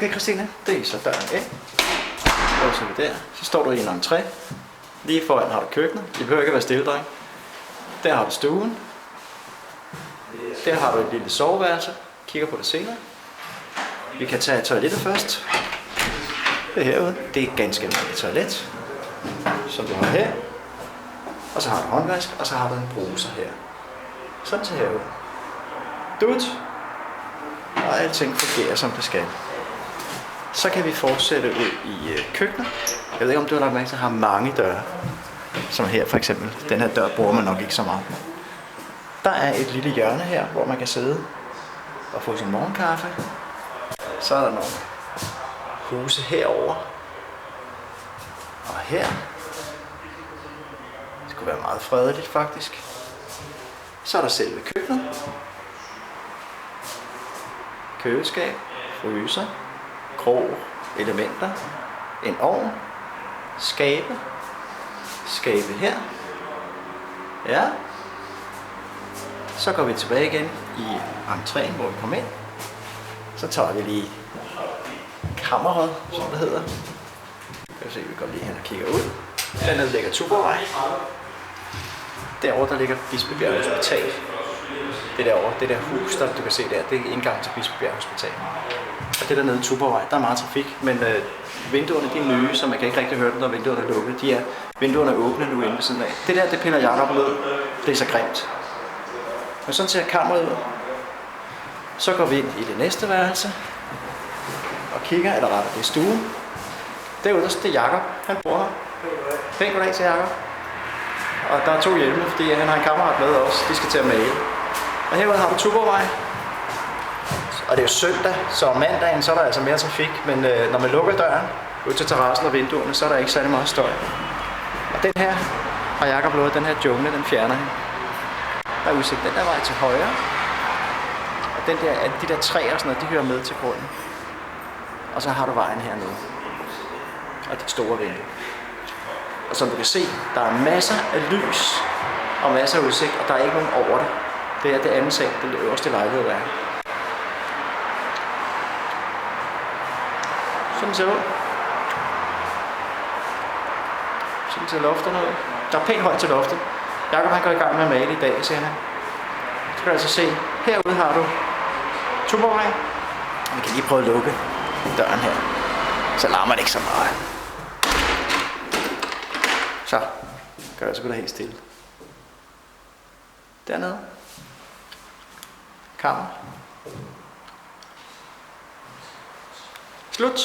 Okay, Christine, det er så døren ind. Så vi der. Så står du i en entré. Lige foran har du køkkenet. Det behøver ikke være stille, dreng. Der har du stuen. Der har du et lille soveværelse. Kigger på det senere. Vi kan tage toilettet først. Det er herude. Det er et ganske almindeligt toilet, som du har her. Og så har du håndvask, og så har du en bruser her. Sådan ser herud. Dut. Og alting fungerer som det skal. Så kan vi fortsætte ud i køkkenet. Jeg ved ikke om du har lagt mærke til, at har mange døre. Som her for eksempel. Den her dør bruger man nok ikke så meget. Der er et lille hjørne her, hvor man kan sidde og få sin morgenkaffe. Så er der nogle huse herover og her. Det skulle være meget fredeligt faktisk. Så er der selve køkkenet. Køleskab, fryser, krog, elementer, en ovn, skabe her. Ja. Så går vi tilbage igen i entréen, hvor vi kommer ind. Så tager vi lige kammeret, som det hedder. Kan vi se, vi går lige hen og kigger ud. Dernede ligger Tuborgvej. Derovre der ligger Bispebjerg Hospital. Det derovre, det der hus, der du kan se der, det er indgang til Bispebjerg Hospital. Og det dernede Tuborgvej, der er meget trafik, men vinduerne de er nye, så man kan ikke rigtig høre dem, når vinduerne er lukket. Vinduerne er åbne nu inde ved siden af. Det der, det piller Jacob ned. Det er så grimt. Men sådan ser kammeret ud. Så går vi ind i det næste værelse og kigger, eller rettere, det er stuen. Derude, det er Jacob. Han bor her. Pænt goddag til Jacob. Og der er 2 hjelme, fordi han har en kammerat med også. De skal til at male. Og herude har du Tuborgvej. Og det er jo søndag, så om mandagen så er der altså mere trafik. Men når man lukker døren ud til terrassen og vinduerne, så er der ikke særlig meget støj. Og den her har Jacob lovet, den her jungle, den fjerner han. Der er udsigt den der vej til højre. Og den der, de der træer og sådan noget, de hører med til grunden. Og så har du vejen hernede. Og det store vindue. Og som du kan se, der er masser af lys og masser af udsigt, og der er ikke nogen over det. Det er det andet sal, den øverste lejlighed, der er. Sådan ser det ud. Sådan ser lofterne ud. Der er pænt højt til loftet. Jacob han går i gang med at male i dag, siger han. Så kan du altså se, herude har du Tuborgvej. Vi kan lige prøve at lukke døren her. Så larmer det ikke så meget. Så gør jeg så helt stille. Dernede. Kammer. Slut.